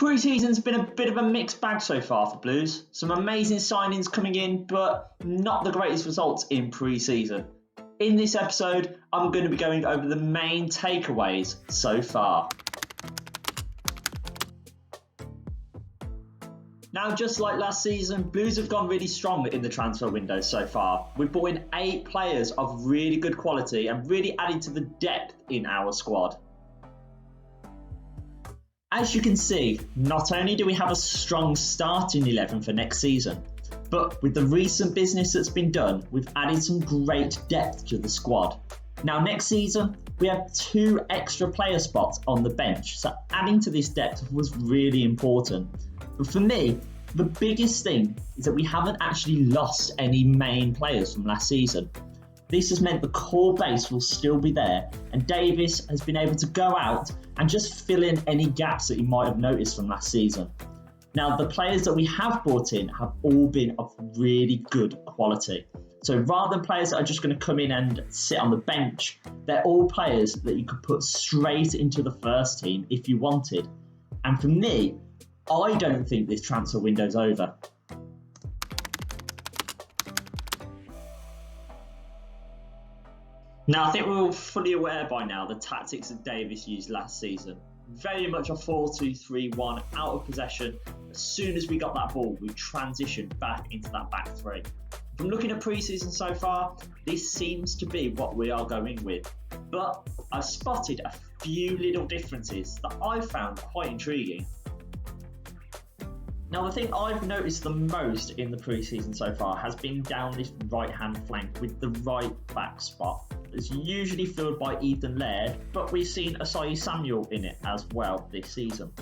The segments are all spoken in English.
Preseason's been a bit of a mixed bag so far for Blues. Some amazing signings coming in, but not the greatest results in pre-season. In this episode, I'm going to be going over the main takeaways so far. Now, just like last season, Blues have gone really strong in the transfer window so far. We've brought in 8 players of really good quality and really added to the depth in our squad. As you can see, not only do we have a strong starting 11 for next season, but with the recent business that's been done, we've added some great depth to the squad. Now next season, we have 2 extra player spots on the bench, so adding to this depth was really important. But for me, the biggest thing is that we haven't actually lost any main players from last season. This has meant the core base will still be there, and Davis has been able to go out and just fill in any gaps that you might have noticed from last season. Now, the players that we have brought in have all been of really good quality. So rather than players that are just going to come in and sit on the bench, they're all players that you could put straight into the first team if you wanted. And for me, I don't think this transfer window's over. Now, I think we're all fully aware by now the tactics that Davis used last season. Very much a 4-2-3-1, out of possession. As soon as we got that ball, we transitioned back into that back three. From looking at pre-season so far, this seems to be what we are going with. But I've spotted a few little differences that I found quite intriguing. Now, the thing I've noticed the most in the pre-season so far has been down this right-hand flank with the right back spot. It's usually filled by Ethan Laird, but we've seen Asai Samuel in it as well this season.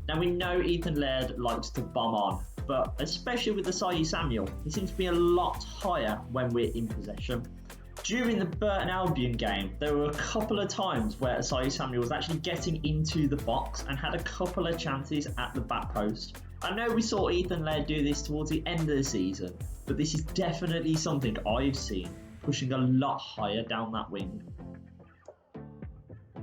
Now, we know Ethan Laird likes to bomb on, but especially with Asai Samuel, he seems to be a lot higher when we're in possession. During the Burton Albion game, there were a couple of times where Asai Samuel was actually getting into the box and had a couple of chances at the back post. I know we saw Ethan Laird do this towards the end of the season, but this is definitely something I've seen, pushing a lot higher down that wing.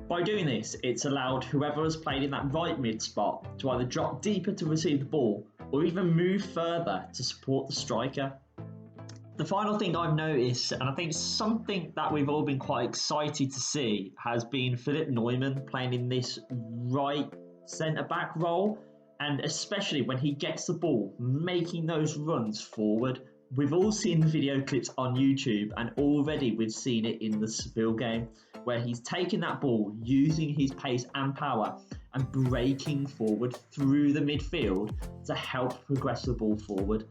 By doing this, it's allowed whoever has played in that right mid spot to either drop deeper to receive the ball or even move further to support the striker. The final thing I've noticed, and I think something that we've all been quite excited to see, has been Philip Neumann playing in this right centre-back role, and especially when he gets the ball, making those runs forward. We've all seen the video clips on YouTube, and already we've seen it in the Seville game, where he's taking that ball, using his pace and power, and breaking forward through the midfield to help progress the ball forward.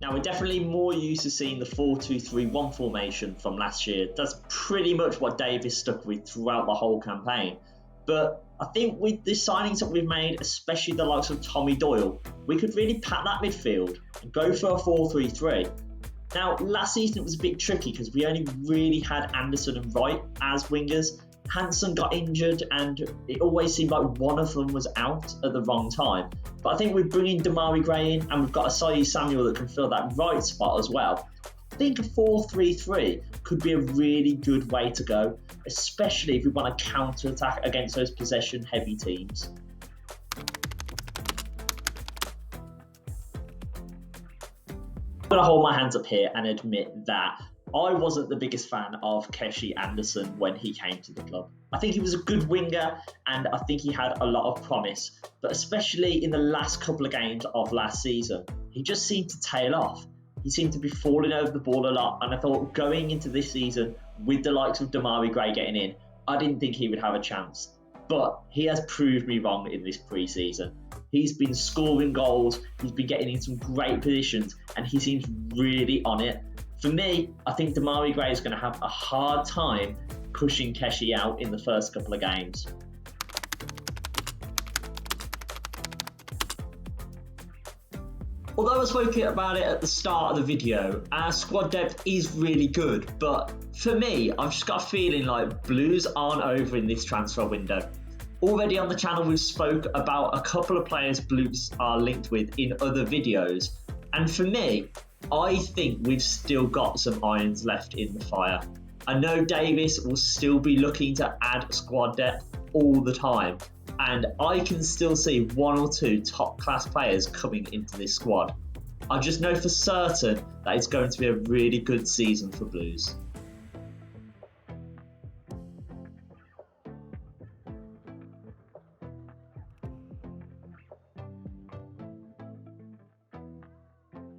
Now, we're definitely more used to seeing the 4-2-3-1 formation from last year. That's pretty much what Davis stuck with throughout the whole campaign. But I think with the signings that we've made, especially the likes of Tommy Doyle, we could really pack that midfield and go for a 4-3-3. Now, last season it was a bit tricky because we only really had Anderson and Wright as wingers. Hansen got injured and it always seemed like one of them was out at the wrong time. But I think we're bringing Damari Gray in, and we've got Asai Samuel that can fill that right spot as well. I think a 4-3-3 could be a really good way to go, especially if we want to counter-attack against those possession-heavy teams. I'm going to hold my hands up here and admit that I wasn't the biggest fan of Keshi Anderson when he came to the club. I think he was a good winger and I think he had a lot of promise, but especially in the last couple of games of last season, he just seemed to tail off. He seemed to be falling over the ball a lot, and I thought going into this season with the likes of Damari Gray getting in, I didn't think he would have a chance. But he has proved me wrong in this pre-season. He's been scoring goals, he's been getting in some great positions, and he seems really on it. For me, I think Damari Gray is going to have a hard time pushing Keshi out in the first couple of games. Although I spoke about it at the start of the video, our squad depth is really good, but for me, I've just got a feeling like Blues aren't over in this transfer window. Already on the channel, we've spoke about a couple of players Blues are linked with in other videos, and for me, I think we've still got some irons left in the fire. I know Davis will still be looking to add squad depth all the time, and I can still see 1 or 2 top class players coming into this squad. I just know for certain that it's going to be a really good season for Blues.